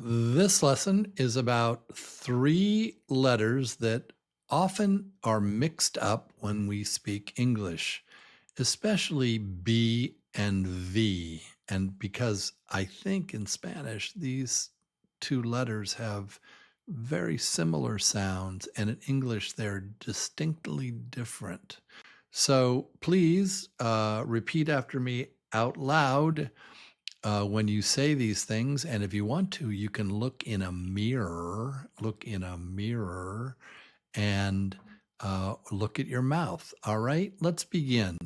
This lesson is about three letters that often are mixed up when we speak English, especially B and V. And because I think in Spanish, these two letters have very similar sounds, and in English, they're distinctly different. So please repeat after me out loud when you say these things. And if you want to, you can look in a mirror, and look at your mouth. All right, let's begin.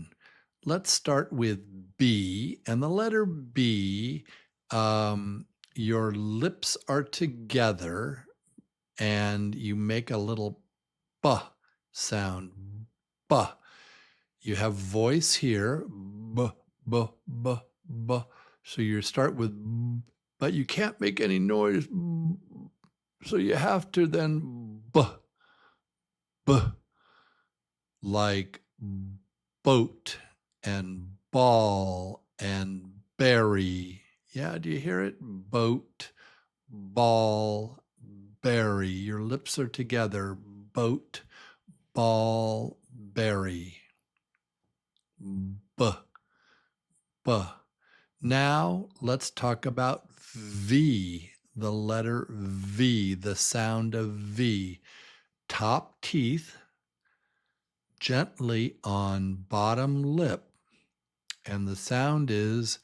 Let's start with B. And the letter B, your lips are together and you make a little B sound. B. You have voice here. B, B, B, B. So you start with B, but you can't make any noise. So you have to then B, B, like boat and ball and berry. Yeah, do you hear it? Boat, ball, berry. Your lips are together. Boat, ball, berry. B, B. Now let's talk about V, the letter V, the sound of V. Top teeth gently on bottom lip, and the sound is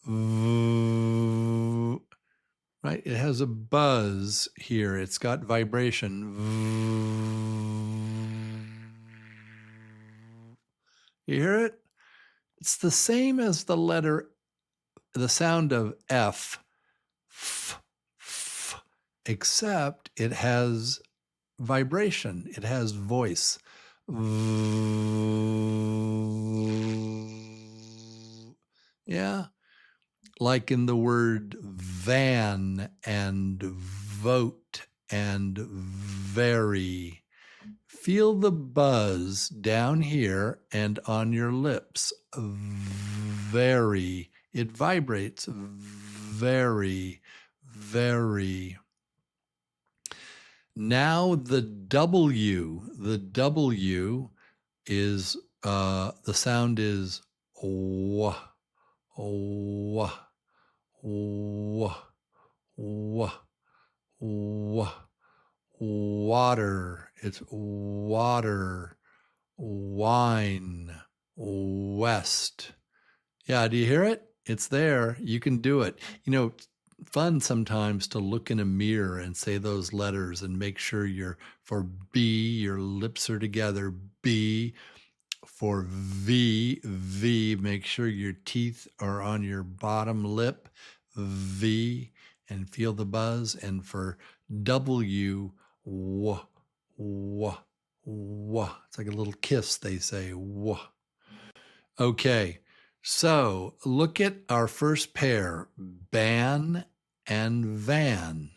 V, right? It has a buzz here. It's got vibration. V. You hear it? It's the same as the sound of F, except it has vibration. It has voice. Yeah, like in the word van and vote and very. Feel the buzz down here and on your lips. Very. It vibrates. Very, very. Now the W is, the sound is w, w, w, w, w. Water. It's water, wine, west. Yeah, do you hear it? It's there. You can do it. You know, fun sometimes to look in a mirror and say those letters and make sure for B, your lips are together. B. For V, make sure your teeth are on your bottom lip. V, and feel the buzz. And for W, w, w, w. It's like a little kiss, they say, w. Okay, so look at our first pair, ban and van.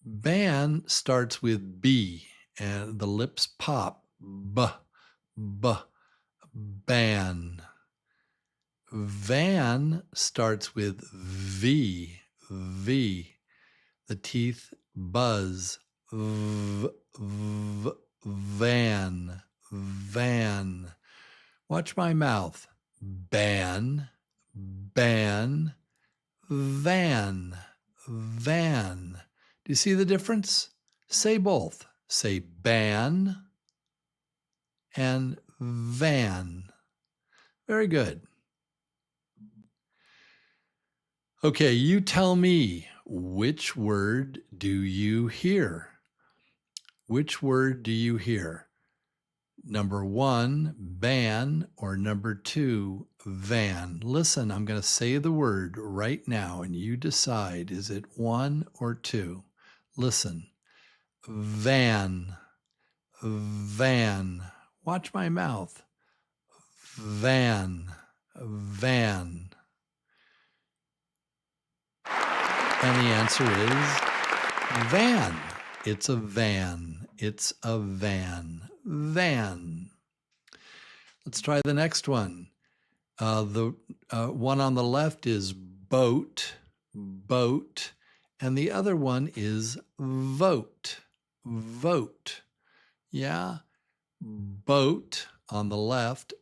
Ban starts with B, and the lips pop. B, B, ban. Van starts with V, V. The teeth buzz. V, v, van, van. Watch my mouth. Ban, ban, van, van. Do you see the difference? Say both. Say ban and van. Very good. Okay, you tell me, which word do you hear? Which word do you hear? Number one, ban, or number two, van. Listen, I'm going to say the word right now, and you decide, is it one or two? Listen. Van, van. Watch my mouth. Van, van. And the answer is van. It's a van. It's a van. Van. Let's try the next one. The one on the left is boat. boat, and the other one is vote. Vote. Yeah? Boat on the left,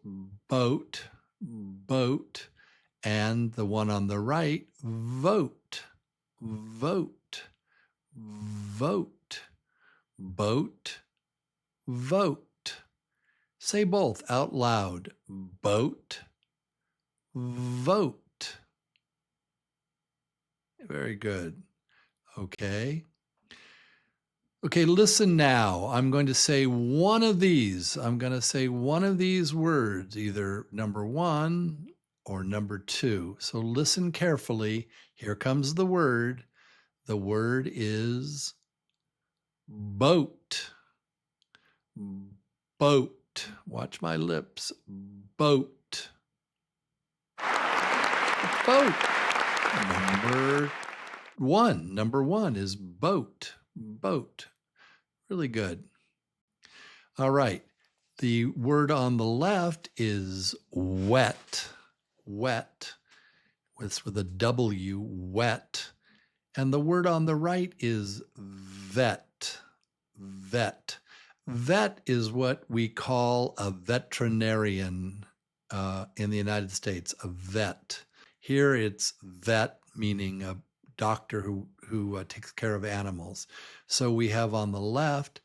boat, boat, and the one on the right, vote, vote, vote, boat, vote. Say both out loud. Boat, vote. Very good. Okay. Okay, listen now. I'm going to say one of these. I'm going to say one of these words, either number 1 or number 2. So listen carefully. Here comes the word. The word is boat. Boat. Watch my lips. Boat. Boat. Number one is boat. Boat. Really good. All right. The word on the left is wet. Wet. It's with a W, wet. And the word on the right is vet. Vet. Vet is what we call a veterinarian in the United States, a vet. Here it's vet, meaning a doctor who takes care of animals. So we have on the left,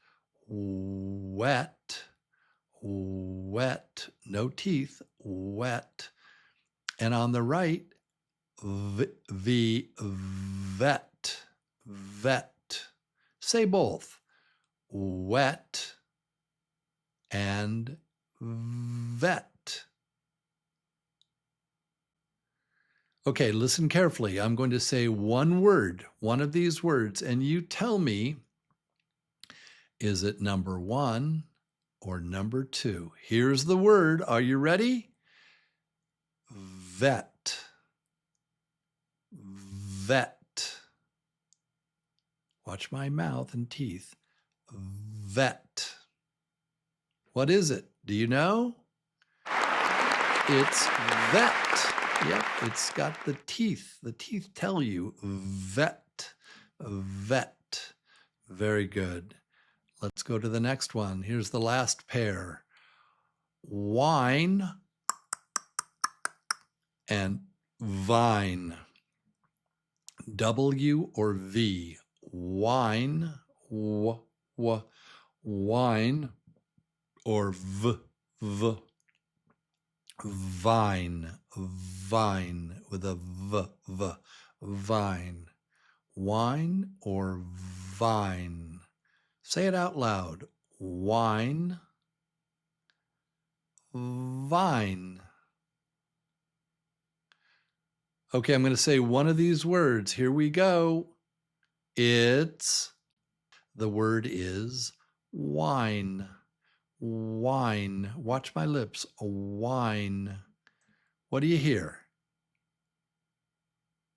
wet, wet, no teeth, wet. And on the right, the vet, vet. Say both, wet and vet. Okay, listen carefully. I'm going to say one word, one of these words, and you tell me, is it number 1 or number 2? Here's the word. Are you ready? Vet. Vet. Watch my mouth and teeth. Vet. What is it? Do you know? It's vet. Yep, it's got the teeth. The teeth tell you vet. Vet. Very good. Let's go to the next one. Here's the last pair. Wine and vine. W or V. Wine, wine, or v, vine, vine, with a v, vine. Wine or vine. Say it out loud. Wine, vine. Okay, I'm going to say one of these words. Here we go. The word is wine. Wine. Watch my lips. Wine. What do you hear?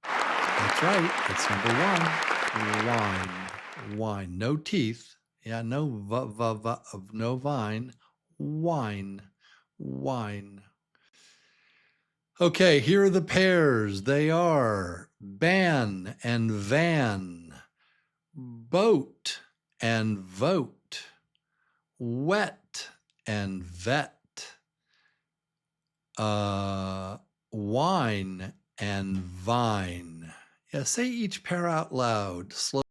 That's right. It's number 1. Wine. Wine. No teeth. Yeah, no no vine. Wine. Wine. Okay, here are the pairs. They are ban and van, boat and vote, wet and vet, wine and vine. Yeah, say each pair out loud. Slow